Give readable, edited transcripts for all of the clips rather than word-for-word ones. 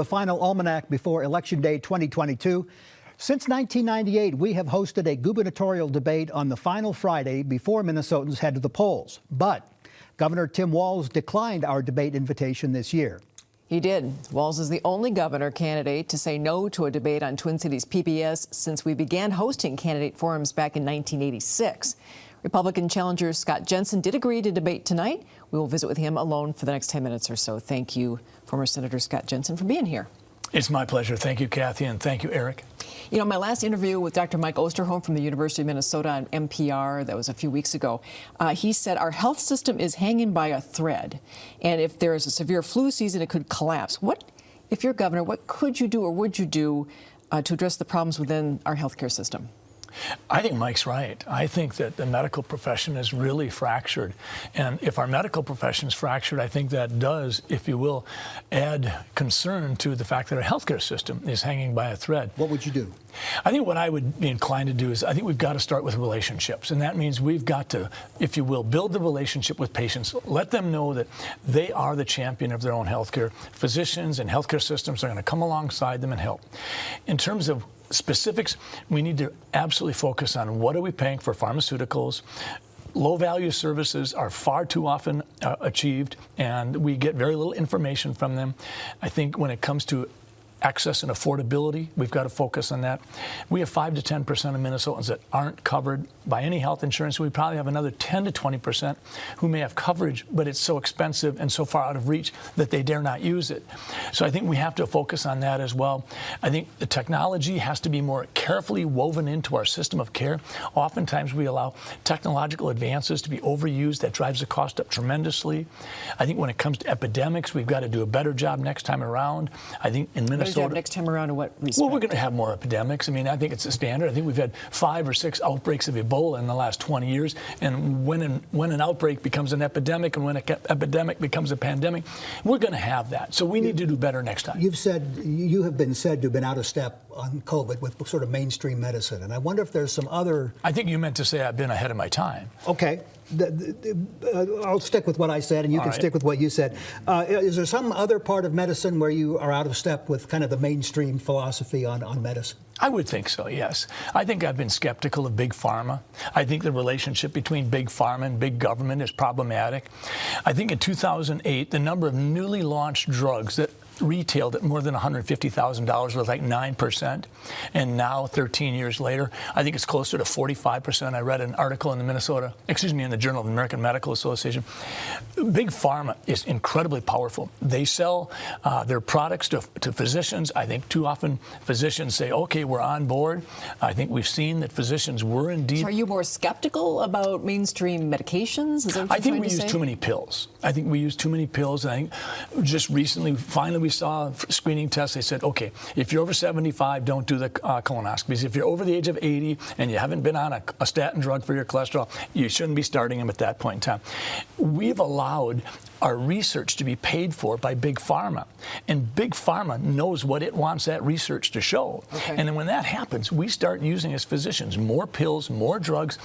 The final Almanac before Election Day 2022. Since 1998, we have hosted a gubernatorial debate on the final Friday before Minnesotans head to the polls. But Governor Tim Walz declined our debate invitation this year. He did. Walz is the only governor candidate to say no to a debate on Twin Cities PBS since we began hosting candidate forums back in 1986. Republican challenger Scott Jensen did agree to debate tonight. We will visit with him alone for the next 10 minutes or so. Thank you, former Senator Scott Jensen, for being here. It's my pleasure. Thank you, Kathy, and thank you, Eric. You know, my last interview with Dr. Mike Osterholm from the University of Minnesota on NPR, that was a few weeks ago, he said our health system is hanging by a thread, and if there is a severe flu season, it could collapse. What, if you're governor, what could you do or would you do to address the problems within our healthcare system? I think Mike's right. I think that the medical profession is really fractured. And if our medical profession is fractured, I think that does, if you will, add concern to the fact that our healthcare system is hanging by a thread. What would you do? I think what I would be inclined to do is I think we've got to start with relationships. And that means we've got to, if you will, build the relationship with patients. Let them know that they are the champion of their own healthcare. Physicians and healthcare systems are going to come alongside them and help. In terms of specifics, we need to absolutely focus on what are we paying for pharmaceuticals. Low-value services are far too often achieved, and we get very little information from them. I think when it comes to access and affordability, we've got to focus on that. We have 5 to 10% of Minnesotans that aren't covered by any health insurance. We probably have another 10 to 20% who may have coverage, but it's so expensive and so far out of reach that they dare not use it. So I think we have to focus on that as well. I think the technology has to be more carefully woven into our system of care. Oftentimes we allow technological advances to be overused. That drives the cost up tremendously. I think when it comes to epidemics, we've got to do a better job next time around. I think in Minnesota, next time around in what respect? Well, we're going to have more epidemics. I mean, I think it's a standard. I think we've had 5 or 6 outbreaks of Ebola in the last 20 years. And when an outbreak becomes an epidemic and when an epidemic becomes a pandemic, we're going to have that. So we need to do better next time. You have been said to have been out of step on COVID with sort of mainstream medicine. And I wonder if there's some other... I think you meant to say I've been ahead of my time. Okay. I'll stick with what I said, and you can stick with what you said. Is there some other part of medicine where you are out of step with kind of the mainstream philosophy on medicine? I would think so, yes. I think I've been skeptical of big pharma. I think the relationship between big pharma and big government is problematic. I think in 2008, the number of newly launched drugs that retailed at more than $150,000 was like 9%. And now, 13 years later, I think it's closer to 45%. I read an article in the in the Journal of the American Medical Association. Big pharma is incredibly powerful. They sell their products to physicians. I think too often physicians say, okay, we're on board. I think we've seen that physicians were indeed... So are you more skeptical about mainstream medications? Is that what I think we use too many pills. I think we use too many pills. And I think just recently, finally, we saw screening tests. They said, okay, if you're over 75, don't do the colonoscopies. If you're over the age of 80 and you haven't been on a statin drug for your cholesterol, you shouldn't be starting them at that point in time. We've allowed our research to be paid for by big pharma. And big pharma knows what it wants that research to show. Okay. And then when that happens, we start using as physicians more pills, more drugs.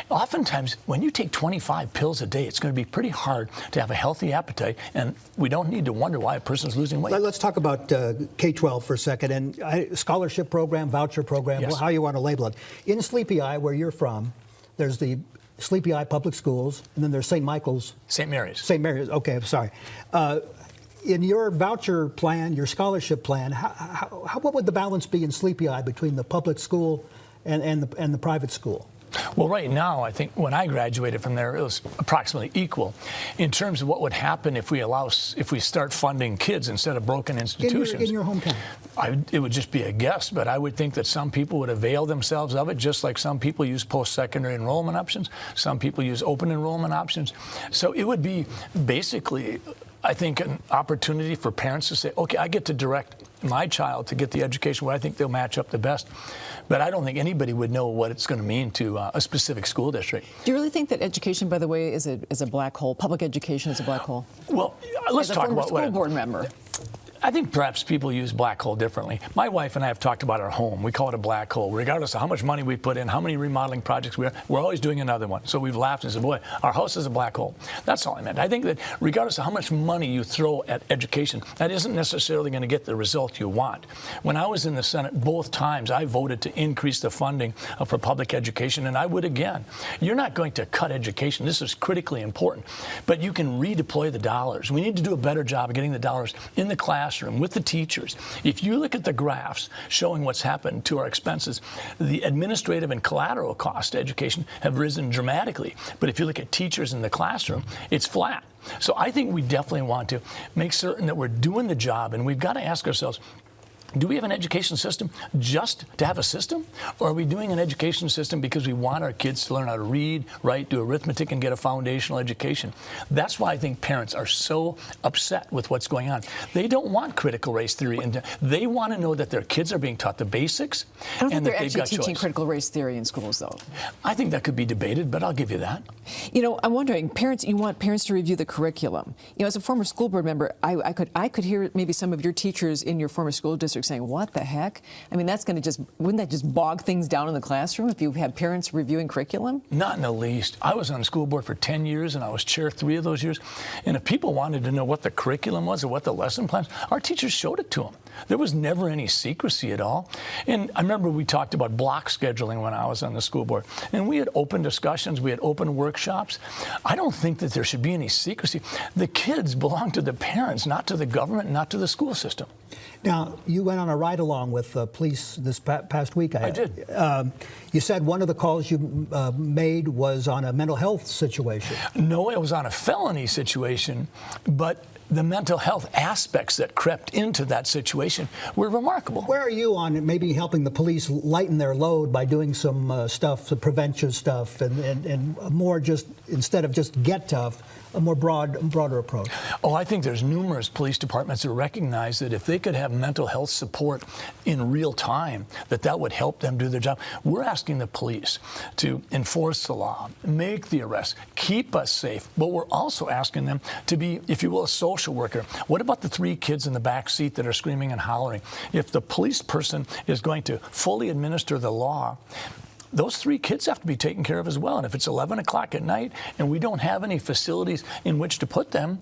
Oftentimes, when you take 25 pills a day, it's going to be pretty hard to have a healthy appetite, and we don't need to wonder why a person's losing weight. Let's talk about K-12 for a second, and scholarship program, voucher program, yes. How you want to label it. In Sleepy Eye, where you're from, there's the Sleepy Eye Public Schools, and then there's St. Michael's. St. Mary's. St. Mary's, okay, I'm sorry. In your voucher plan, your scholarship plan, what would the balance be in Sleepy Eye between the public school and the private school? Well, right now, I think when I graduated from there, it was approximately equal. In terms of what would happen if we start funding kids instead of broken institutions. In your hometown? It would just be a guess, but I would think that some people would avail themselves of it, just like some people use post-secondary enrollment options. Some people use open enrollment options. So it would be basically, I think, an opportunity for parents to say, okay, I get to direct my child to get the education where I think they'll match up the best. But I don't think anybody would know what it's going to mean to a specific school district. Do you really think that education, by the way, is a black hole? Public education is a black hole? Well, let's talk about what... As a former school board member. I think perhaps people use black hole differently. My wife and I have talked about our home. We call it a black hole. Regardless of how much money we put in, how many remodeling projects we're always doing another one. So we've laughed and said, boy, our house is a black hole. That's all I meant. I think that regardless of how much money you throw at education, that isn't necessarily going to get the result you want. When I was in the Senate, both times I voted to increase the funding for public education, and I would again. You're not going to cut education. This is critically important. But you can redeploy the dollars. We need to do a better job of getting the dollars in the classroom with the teachers. If you look at the graphs showing what's happened to our expenses, the administrative and collateral costs to education have risen dramatically. But if you look at teachers in the classroom, it's flat. So I think we definitely want to make certain that we're doing the job, and we've got to ask ourselves, do we have an education system just to have a system? Or are we doing an education system because we want our kids to learn how to read, write, do arithmetic, and get a foundational education? That's why I think parents are so upset with what's going on. They don't want critical race theory. And they want to know that their kids are being taught the basics. I don't think and they're that they've actually got teaching choice. critical race theory in schools, though. I think that could be debated, but I'll give you that. You know, I'm wondering, you want parents to review the curriculum. You know, as a former school board member, I could hear maybe some of your teachers in your former school district saying, what the heck? I mean, that's going to wouldn't that just bog things down in the classroom if you had parents reviewing curriculum? Not in the least. I was on the school board for 10 years, and I was chair 3 of those years. And if people wanted to know what the curriculum was or what the lesson plans, our teachers showed it to them. There was never any secrecy at all. And I remember we talked about block scheduling when I was on the school board. And we had open discussions. We had open workshops. I don't think that there should be any secrecy. The kids belong to the parents, not to the government, not to the school system. Now, you went on a ride-along with police this past week. I did. You said one of the calls you made was on a mental health situation. No, it was on a felony situation, but the mental health aspects that crept into that situation were remarkable. Where are you on maybe helping the police lighten their load by doing some stuff, some prevention stuff, and more just, instead of just get tough, a more broader approach? Oh, I think there's numerous police departments that recognize that if they could have mental health support in real time, that would help them do their job. We're asking the police to enforce the law, make the arrest, keep us safe, but we're also asking them to be, if you will, a social worker. What about the 3 kids in the back seat that are screaming and hollering? If the police person is going to fully administer the law, those 3 kids have to be taken care of as well. And if it's 11 o'clock at night and we don't have any facilities in which to put them,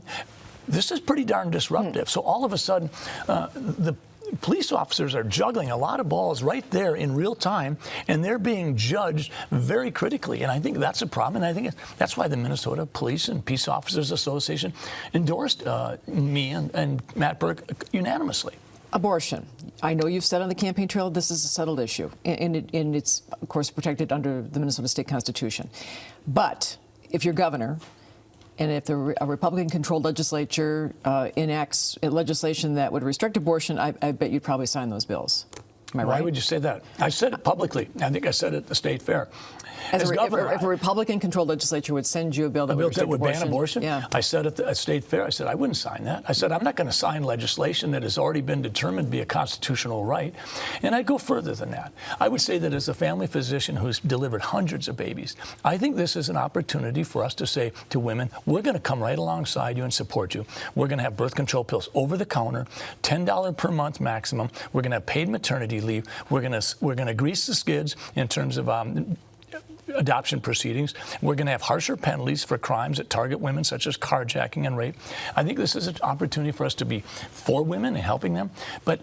this is pretty darn disruptive. So all of a sudden, the police officers are juggling a lot of balls right there in real time, and they're being judged very critically. And I think that's a problem. And I think that's why the Minnesota Police and Peace Officers Association endorsed me and Matt Burke unanimously. Abortion. I know you've said on the campaign trail this is a settled issue, and it's, of course, protected under the Minnesota State Constitution. But if you're governor, and if a Republican-controlled legislature enacts legislation that would restrict abortion, I bet you'd probably sign those bills. Am I right? Why would you say that? I said it publicly. I think I said it at the state fair. As governor, if a Republican-controlled legislature would send you a bill that would ban abortion, yeah. I said at the state fair, I said I wouldn't sign that. I said I'm not going to sign legislation that has already been determined to be a constitutional right. And I'd go further than that. I would say that as a family physician who's delivered hundreds of babies, I think this is an opportunity for us to say to women, we're going to come right alongside you and support you. We're going to have birth control pills over the counter, $10 per month maximum. We're going to have paid maternity leave. We're going to grease the skids in terms of adoption proceedings. We're going to have harsher penalties for crimes that target women, such as carjacking and rape. I think this is an opportunity for us to be for women and helping them. But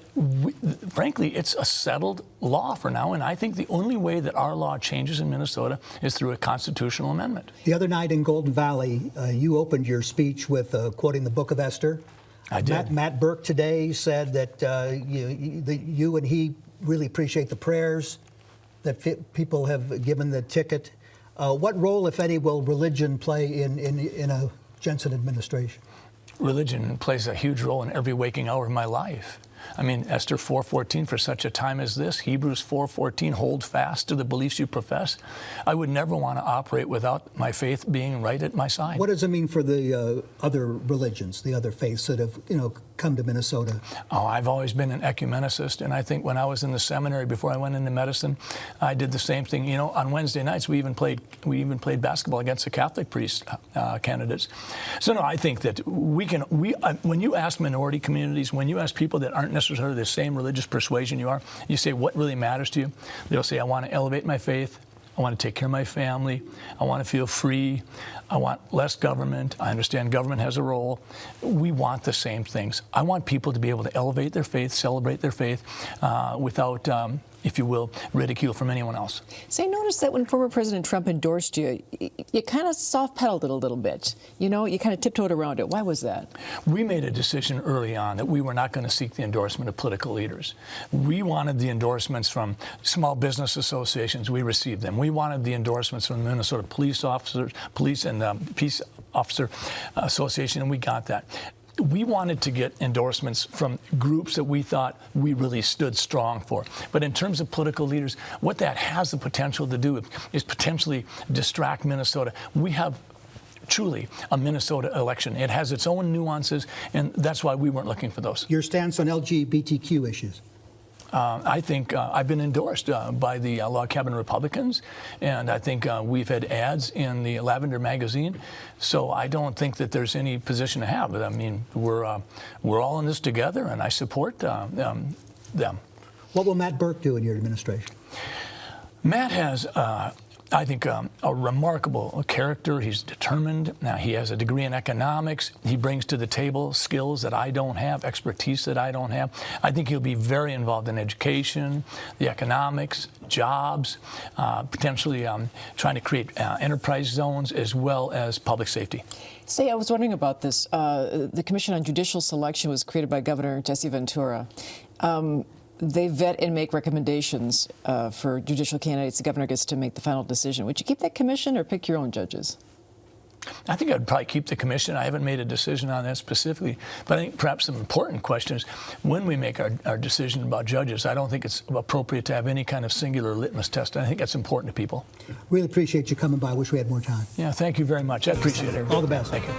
frankly, it's a settled law for now, and I think the only way that our law changes in Minnesota is through a constitutional amendment. The other night in Golden Valley, you opened your speech with quoting the Book of Esther. I did. Matt Burke today said that you and he really appreciate the prayers that people have given the ticket. What role, if any, will religion play in a Jensen administration? Religion plays a huge role in every waking hour of my life. I mean, Esther 4:14, for such a time as this, Hebrews 4:14, hold fast to the beliefs you profess. I would never want to operate without my faith being right at my side. What does it mean for the other religions, the other faiths that have, come to Minnesota? Oh, I've always been an ecumenicist, and I think when I was in the seminary before I went into medicine, I did the same thing. On Wednesday nights we even played basketball against the Catholic priest candidates. So no, I think that when you ask minority communities, when you ask people that aren't necessarily the same religious persuasion you are, you say, what really matters to you? They'll say, I want to elevate my faith. I want to take care of my family. I want to feel free. I want less government. I understand government has a role. We want the same things. I want people to be able to elevate their faith, celebrate their faith without, if you will, ridicule from anyone else. So I noticed that when former President Trump endorsed you, you kind of soft-pedaled it a little bit. You kind of tiptoed around it. Why was that? We made a decision early on that we were not going to seek the endorsement of political leaders. We wanted the endorsements from small business associations. We received them. We wanted the endorsements from the Minnesota Police and Peace Officer Association, and we got that. We wanted to get endorsements from groups that we thought we really stood strong for. But in terms of political leaders, what that has the potential to do is potentially distract Minnesota. We have truly a Minnesota election. It has its own nuances, and that's why we weren't looking for those. Your stance on LGBTQ issues? I think I've been endorsed by the Log Cabin Republicans, and I think we've had ads in the Lavender magazine. So I don't think that there's any position to have. But I mean, we're all in this together, and I support them. What will Matt Burke do in your administration? Matt has, I think, a remarkable character. He's determined. Now, he has a degree in economics. He brings to the table skills that I don't have, expertise that I don't have. I think he'll be very involved in education, the economics, jobs, potentially trying to create enterprise zones as well as public safety. Say, I was wondering about this. The Commission on Judicial Selection was created by Governor Jesse Ventura. They vet and make recommendations for judicial candidates. The governor gets to make the final decision. Would you keep that commission or pick your own judges? I think I'd probably keep the commission. I haven't made a decision on that specifically. But I think perhaps some important questions when we make our decision about judges. I don't think it's appropriate to have any kind of singular litmus test. I think that's important to people. Really appreciate you coming by. I wish we had more time. Yeah, thank you very much. I appreciate it. All the best. Thank you.